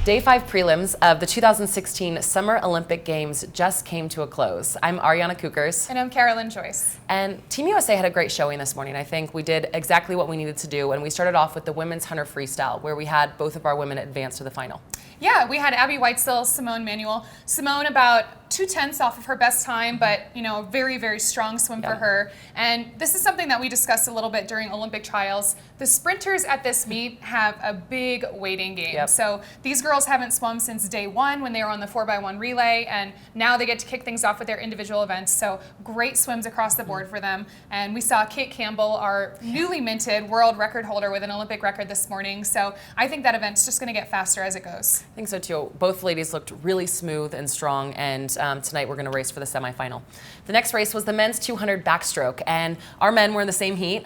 Day 5 prelims of the 2016 Summer Olympic Games just came to a close. I'm Ariana Kukors. And I'm Joyce. And Team USA had a great showing this morning. I think we did exactly what we needed to do, and we started off with the women's 100 freestyle, where we had both of our women advance to the final. Yeah, we had Abby Whitesill, Simone Manuel. Simone about 2/10 off of her best time, but a very, very strong swim for her. And this is something that we discussed a little bit during Olympic trials. The sprinters at this meet have a big waiting game. So these girls haven't swum since day one when they were on the 4x1 relay, and now they get to kick things off with their individual events. So great swims across the board for them. And we saw Kate Campbell, our newly minted world record holder, with an Olympic record this morning. So I think that event's just going to get faster as it goes. I think so too. Both ladies looked really smooth and strong, and tonight we're going to race for the semifinal. The next race was the men's 200 backstroke, and our men were in the same heat,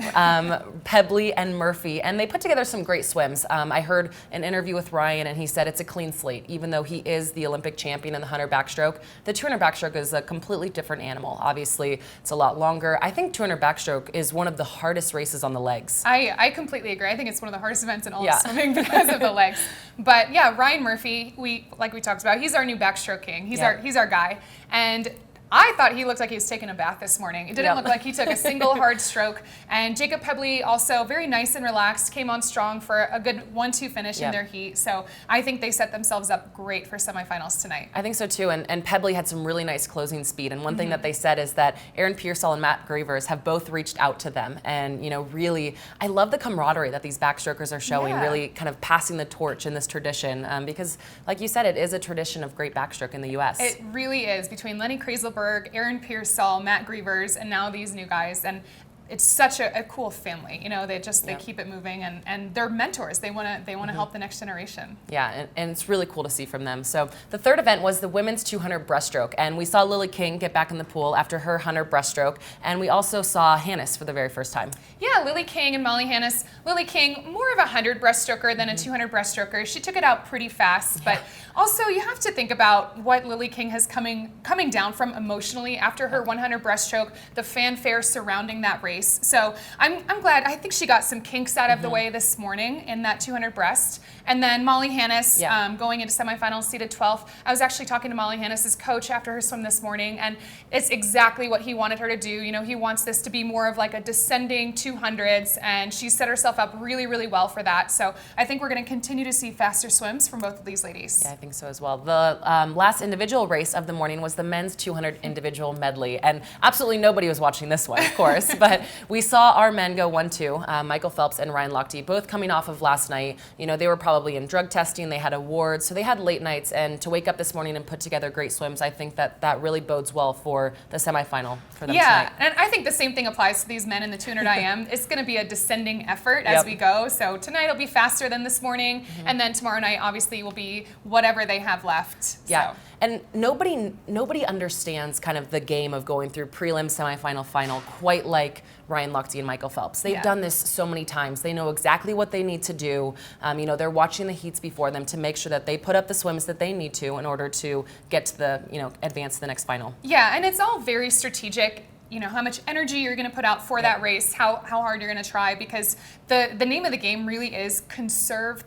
Pebley and Murphy, and they put together some great swims. I heard an interview with Ryan, and he said it's a clean slate. Even though he is the Olympic champion in the 100 backstroke, the 200 backstroke is a completely different animal. Obviously, it's a lot longer. I think 200 backstroke is one of the hardest races on the legs. I completely agree. I think it's one of the hardest events in all of swimming because of the legs. But yeah, Ryan Murphy, like we talked about, he's our new backstroke king. He's our guy. And I thought he looked like he was taking a bath this morning. It didn't look like he took a single hard stroke. And Jacob Pebley, also very nice and relaxed, came on strong for a good 1-2 finish in their heat. So I think they set themselves up great for semifinals tonight. I think so too. And Pebley had some really nice closing speed. And one thing that they said is that Aaron Pearsall and Matt Grievers have both reached out to them. And really, I love the camaraderie that these backstrokers are showing, really kind of passing the torch in this tradition. Because like you said, it is a tradition of great backstroke in the U.S. It really is, between Lenny Kreiselberg, Aaron Pearsall, Matt Grievers, and now these new guys. And it's such a cool family. They keep it moving, and they're mentors. They want to help the next generation. Yeah, and it's really cool to see from them. So the third event was the women's 200 breaststroke, and we saw Lily King get back in the pool after her 100 breaststroke, and we also saw Hannes for the very first time. Yeah, Lily King and Molly Hannes. Lily King, more of a 100 breaststroker than a 200 breaststroker. She took it out pretty fast, but also you have to think about what Lily King has coming down from emotionally after her 100 breaststroke, the fanfare surrounding that race. So I'm glad. I think she got some kinks out of the way this morning in that 200 breast. And then Molly Hannes going into semifinals, seeded 12th. I was actually talking to Molly Hannes' coach after her swim this morning, and it's exactly what he wanted her to do. He wants this to be more of like a descending 200s, and she set herself up really, really well for that. So I think we're going to continue to see faster swims from both of these ladies. Yeah, I think so as well. The last individual race of the morning was the men's 200 individual medley, and absolutely nobody was watching this one, of course, but we saw our men go 1-2, Michael Phelps and Ryan Lochte, both coming off of last night. They were probably in drug testing, they had awards, so they had late nights, and to wake up this morning and put together great swims, I think that really bodes well for the semifinal for them tonight. Yeah, and I think the same thing applies to these men in the 200 IM. It's going to be a descending effort as we go, so tonight will be faster than this morning, and then tomorrow night obviously will be whatever they have left. Yeah. So. And nobody understands kind of the game of going through prelim, semifinal, final quite like Ryan Lochte and Michael Phelps. They've done this so many times. They know exactly what they need to do. They're watching the heats before them to make sure that they put up the swims that they need to in order to get to the, advance to the next final. Yeah, and it's all very strategic. How much energy you're going to put out for that race, how hard you're going to try, because the name of the game really is conserve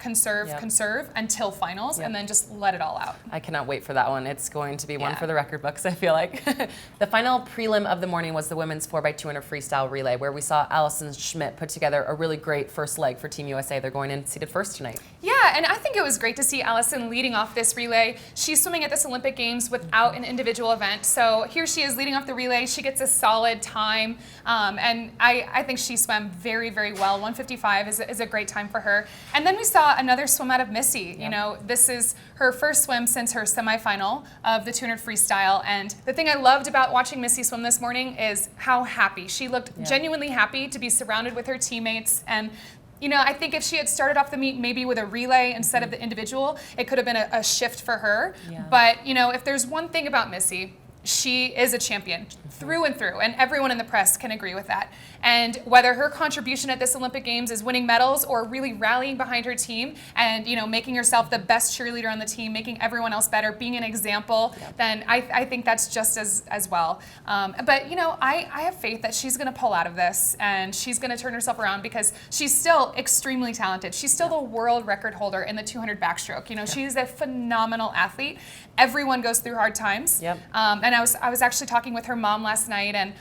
until finals, and then just let it all out. I cannot wait for that one. It's going to be one for the record books, I feel like. The final prelim of the morning was the women's 4x200 freestyle relay, where we saw Allison Schmidt put together a really great first leg for Team USA. They're going in seated first tonight. Yeah, and I think it was great to see Allison leading off this relay. She's swimming at this Olympic Games without an individual event, so here she is leading off the relay. She gets a solid time, and I think she swam very, very well. 1:55 is a great time for her. And then we saw another swim out of Missy. This is her first swim since her semifinal of the 200 freestyle, and the thing I loved about watching Missy swim this morning is how happy. She looked genuinely happy to be surrounded with her teammates, and I think if she had started off the meet maybe with a relay instead of the individual, it could have been a shift for her. But, if there's one thing about Missy, she is a champion through and through, and everyone in the press can agree with that. And whether her contribution at this Olympic Games is winning medals or really rallying behind her team and, you know, making herself the best cheerleader on the team, making everyone else better, being an example, then I think that's just as well. But, you know, I have faith that she's going to pull out of this and she's going to turn herself around because she's still extremely talented. She's still the world record holder in the 200 backstroke. You know, she's a phenomenal athlete. Everyone goes through hard times. And I was actually talking with her mom last night, and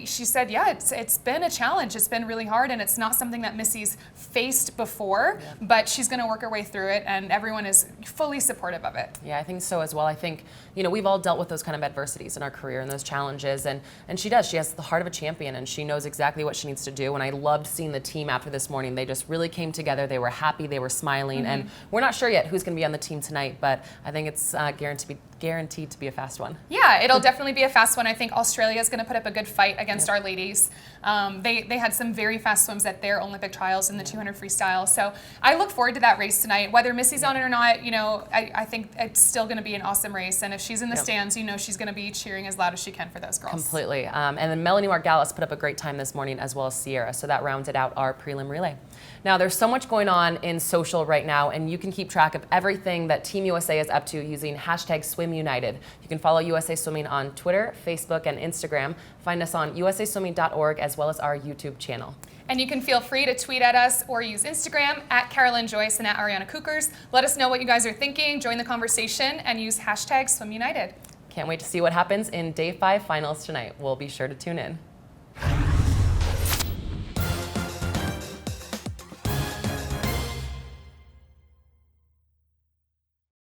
she said, yeah, it's been a challenge. It's been really hard, and it's not something that Missy's faced before, but she's going to work her way through it, and everyone is fully supportive of it. Yeah, I think so as well. I think, you know, we've all dealt with those kind of adversities in our career and those challenges, and she does. She has the heart of a champion, and she knows exactly what she needs to do, and I loved seeing the team after this morning. They just really came together. They were happy. They were smiling, and we're not sure yet who's going to be on the team tonight, but I think it's guaranteed to be a fast one. Yeah, it'll definitely be a fast one. I think Australia is going to put up a good fight against our ladies. They had some very fast swims at their Olympic trials in the 200 freestyle. So I look forward to that race tonight. Whether Missy's on it or not, you know, I think it's still going to be an awesome race. And if she's in the stands, you know she's going to be cheering as loud as she can for those girls. Completely. And then Melanie Margalis put up a great time this morning, as well as Sierra. So that rounded out our prelim relay. Now, there's so much going on in social right now, and you can keep track of everything that Team USA is up to using hashtag SwimUnited. You can follow USA Swimming on Twitter, Facebook, and Instagram. Find us on usaswimming.org as well as our YouTube channel. And you can feel free to tweet at us or use Instagram at Carolyn Joyce and at Ariana Kukors. Let us know what you guys are thinking, join the conversation, and use hashtag SwimUnited. Can't wait to see what happens in Day 5 finals tonight. We'll be sure to tune in.